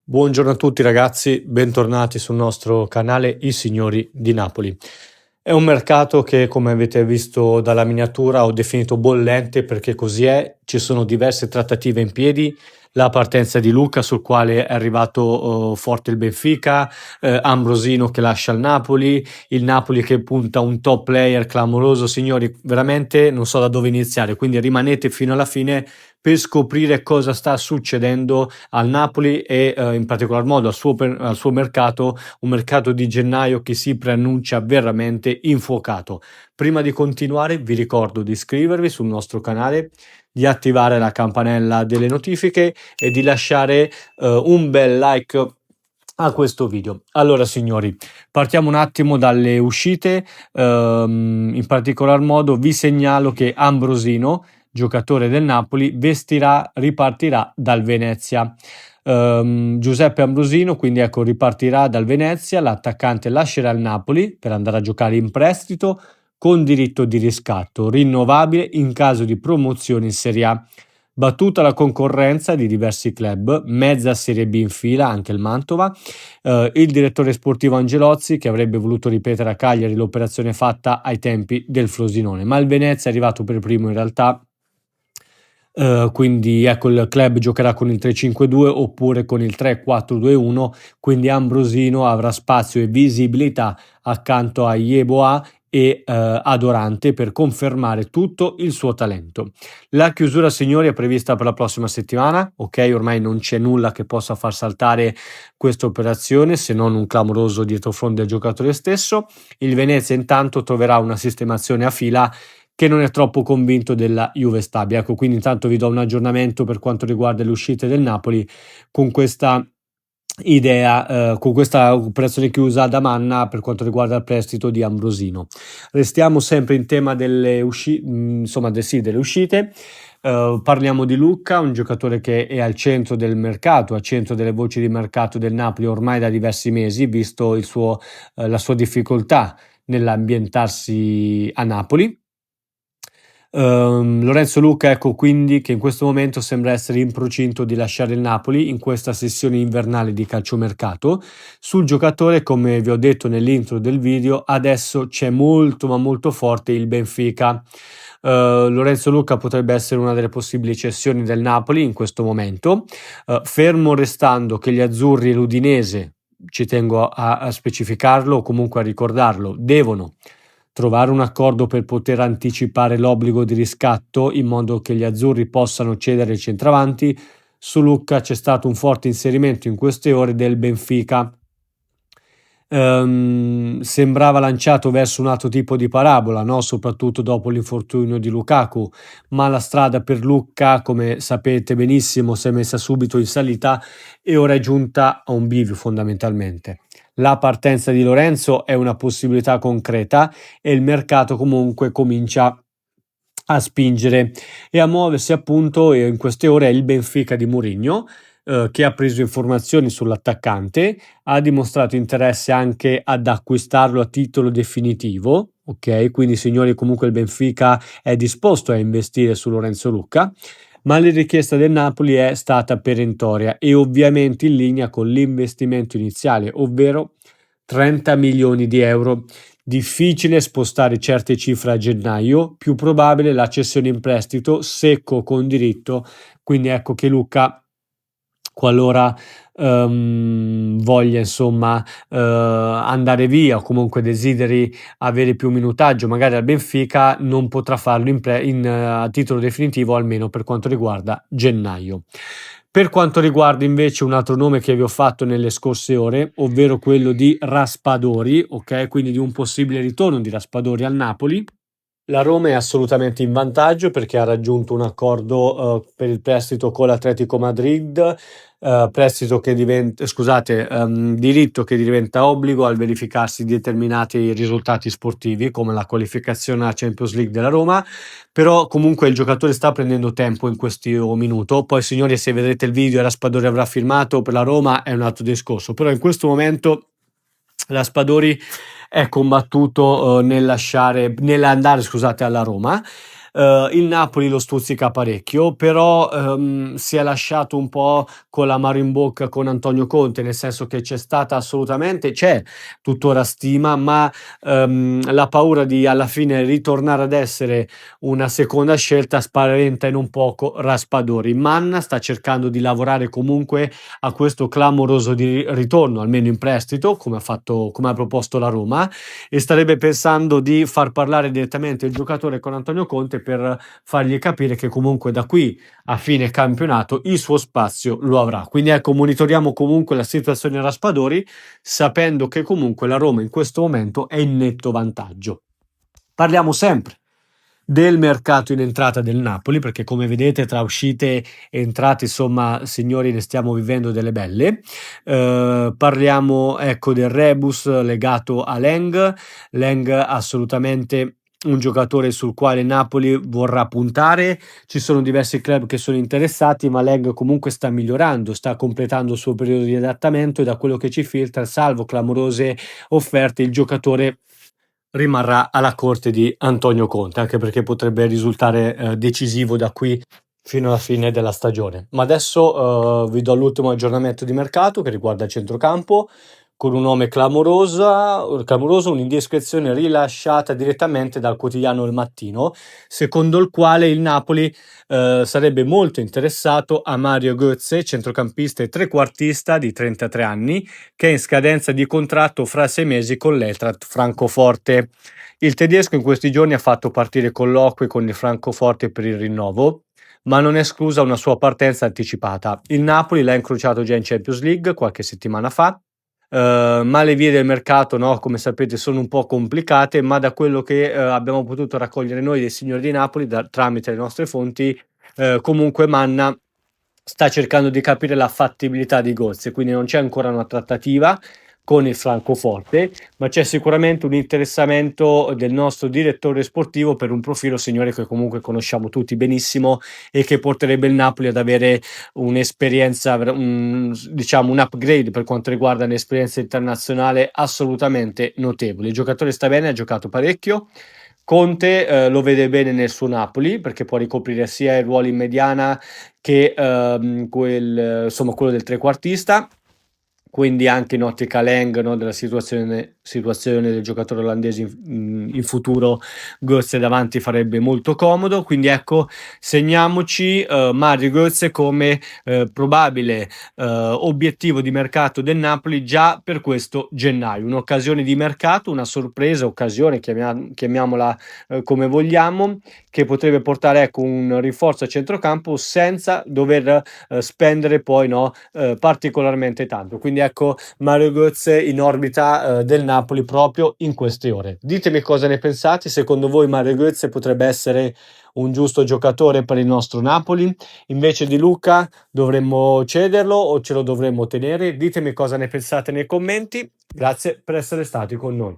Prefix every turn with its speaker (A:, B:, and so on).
A: Buongiorno a tutti ragazzi, bentornati sul nostro canale I Signori di Napoli. È un mercato che, come avete visto dalla miniatura, ho definito bollente perché così è. Ci sono diverse trattative in piedi, la partenza di Luca sul quale è arrivato forte il Benfica, Ambrosino che lascia il Napoli che punta a un top player clamoroso. Signori, veramente non so da dove iniziare, quindi rimanete fino alla fine per scoprire cosa sta succedendo al Napoli e in particolar modo al suo mercato, un mercato di gennaio che si preannuncia veramente infuocato. Prima di continuare vi ricordo di iscrivervi sul nostro canale, di attivare la campanella delle notifiche e di lasciare un bel like a questo video. Allora signori, partiamo un attimo dalle uscite, in particolar modo vi segnalo che Ambrosino, giocatore del Napoli, ripartirà dal Venezia. Giuseppe Ambrosino, quindi ecco, ripartirà dal Venezia, l'attaccante lascerà il Napoli per andare a giocare in prestito con diritto di riscatto rinnovabile in caso di promozione in Serie A. Battuta la concorrenza di diversi club, mezza Serie B in fila, anche il Mantova, il direttore sportivo Angelozzi che avrebbe voluto ripetere a Cagliari l'operazione fatta ai tempi del Frosinone, ma il Venezia è arrivato per primo in realtà. Quindi ecco, il club giocherà con il 3-5-2 oppure con il 3-4-2-1, quindi Ambrosino avrà spazio e visibilità accanto a Yeboah e a Dorante per confermare tutto il suo talento. La chiusura, signori, è prevista per la prossima settimana, ok? Ormai non c'è nulla che possa far saltare questa operazione se non un clamoroso dietrofront del giocatore stesso. Il Venezia intanto troverà una sistemazione a fila che non è troppo convinto della Juve Stabia. Ecco, quindi intanto vi do un aggiornamento per quanto riguarda le uscite del Napoli con questa idea, con questa operazione chiusa da Manna per quanto riguarda il prestito di Ambrosino. Restiamo sempre in tema delle uscite, delle uscite. Parliamo di Lucca, un giocatore che è al centro del mercato, al centro delle voci di mercato del Napoli ormai da diversi mesi, visto la sua difficoltà nell'ambientarsi a Napoli. Lorenzo Lucca, ecco quindi che in questo momento sembra essere in procinto di lasciare il Napoli in questa sessione invernale di calciomercato. Sul giocatore, come vi ho detto nell'intro del video, adesso c'è molto ma molto forte il Benfica. Lorenzo Lucca potrebbe essere una delle possibili cessioni del Napoli in questo momento, fermo restando che gli azzurri e l'Udinese, ci tengo a specificarlo o comunque a ricordarlo, devono trovare un accordo per poter anticipare l'obbligo di riscatto in modo che gli azzurri possano cedere il centravanti. Su Lucca c'è stato un forte inserimento in queste ore del Benfica. Sembrava lanciato verso un altro tipo di parabola, no? Soprattutto dopo l'infortunio di Lukaku, ma la strada per Lucca, come sapete benissimo, si è messa subito in salita e ora è giunta a un bivio fondamentalmente. La partenza di Lorenzo è una possibilità concreta e il mercato comunque comincia a spingere e a muoversi appunto in queste ore è il Benfica di Mourinho, che ha preso informazioni sull'attaccante, ha dimostrato interesse anche ad acquistarlo a titolo definitivo, ok? Quindi signori comunque il Benfica è disposto a investire su Lorenzo Lucca, ma la richiesta del Napoli è stata perentoria e ovviamente in linea con l'investimento iniziale, ovvero 30 milioni di euro. Difficile spostare certe cifre a gennaio, più probabile la cessione in prestito secco con diritto, quindi ecco che Lucca, qualora voglia insomma andare via o comunque desideri avere più minutaggio magari al Benfica, non potrà farlo a titolo definitivo, almeno per quanto riguarda gennaio. Per quanto riguarda invece un altro nome che vi ho fatto nelle scorse ore, ovvero quello di Raspadori, ok, quindi di un possibile ritorno di Raspadori al Napoli, la Roma è assolutamente in vantaggio perché ha raggiunto un accordo per il prestito con l'Atletico Madrid, prestito che diventa, scusate, diritto che diventa obbligo al verificarsi di determinati risultati sportivi come la qualificazione alla Champions League della Roma, però comunque il giocatore sta prendendo tempo in questo minuto. Poi signori, se vedrete il video e Raspadori avrà firmato per la Roma è un altro discorso, però in questo momento Raspadori è combattuto nell'andare, scusate, alla Roma. il Napoli lo stuzzica parecchio, però si è lasciato un po' con l'amaro in bocca con Antonio Conte, nel senso che c'è tuttora stima, ma la paura di alla fine ritornare ad essere una seconda scelta spaventa in un poco Raspadori. Manna sta cercando di lavorare comunque a questo clamoroso di ritorno, almeno in prestito, come ha proposto la Roma, e starebbe pensando di far parlare direttamente il giocatore con Antonio Conte per fargli capire che comunque da qui a fine campionato il suo spazio lo avrà. Quindi ecco, monitoriamo comunque la situazione Raspadori, sapendo che comunque la Roma in questo momento è in netto vantaggio. Parliamo sempre del mercato in entrata del Napoli, perché come vedete tra uscite e entrate, insomma, signori, ne stiamo vivendo delle belle. Parliamo ecco del rebus legato a Leng. Leng assolutamente un giocatore sul quale Napoli vorrà puntare. Ci sono diversi club che sono interessati, ma Leng comunque sta migliorando, sta completando il suo periodo di adattamento, e da quello che ci filtra, salvo clamorose offerte, il giocatore rimarrà alla corte di Antonio Conte, anche perché potrebbe risultare decisivo da qui fino alla fine della stagione. Ma adesso vi do l'ultimo aggiornamento di mercato che riguarda il centrocampo, con un nome clamoroso, un'indiscrezione rilasciata direttamente dal quotidiano Il Mattino, secondo il quale il Napoli sarebbe molto interessato a Mario Götze, centrocampista e trequartista di 33 anni, che è in scadenza di contratto fra 6 mesi con l'Eintracht Francoforte. Il tedesco in questi giorni ha fatto partire colloqui con il Francoforte per il rinnovo, ma non è esclusa una sua partenza anticipata. Il Napoli l'ha incrociato già in Champions League qualche settimana fa, ma le vie del mercato, no, come sapete, sono un po' complicate, ma da quello che abbiamo potuto raccogliere noi dei signori di Napoli, tramite le nostre fonti, comunque Manna sta cercando di capire la fattibilità di Gozzi, quindi non c'è ancora una trattativa con il Francoforte, ma c'è sicuramente un interessamento del nostro direttore sportivo per un profilo, signore, che comunque conosciamo tutti benissimo e che porterebbe il Napoli ad avere un'esperienza, diciamo un upgrade per quanto riguarda l'esperienza internazionale assolutamente notevole. Il giocatore sta bene, ha giocato parecchio. Conte lo vede bene nel suo Napoli, perché può ricoprire sia i ruoli in mediana che insomma, quello del trequartista, quindi anche in ottica Leng, no, della situazione del giocatore olandese in futuro, Götze davanti farebbe molto comodo. Quindi ecco, segniamoci Mario Götze come probabile obiettivo di mercato del Napoli già per questo gennaio. Un'occasione di mercato, una sorpresa, occasione, chiamiamola come vogliamo, che potrebbe portare ecco un rinforzo a centrocampo senza dover spendere poi, no, particolarmente tanto. Quindi ecco Mario Götze in orbita del Napoli proprio in queste ore. Ditemi cosa ne pensate, secondo voi Mario Götze potrebbe essere un giusto giocatore per il nostro Napoli? Invece di Luca dovremmo cederlo o ce lo dovremmo tenere? Ditemi cosa ne pensate nei commenti. Grazie per essere stati con noi.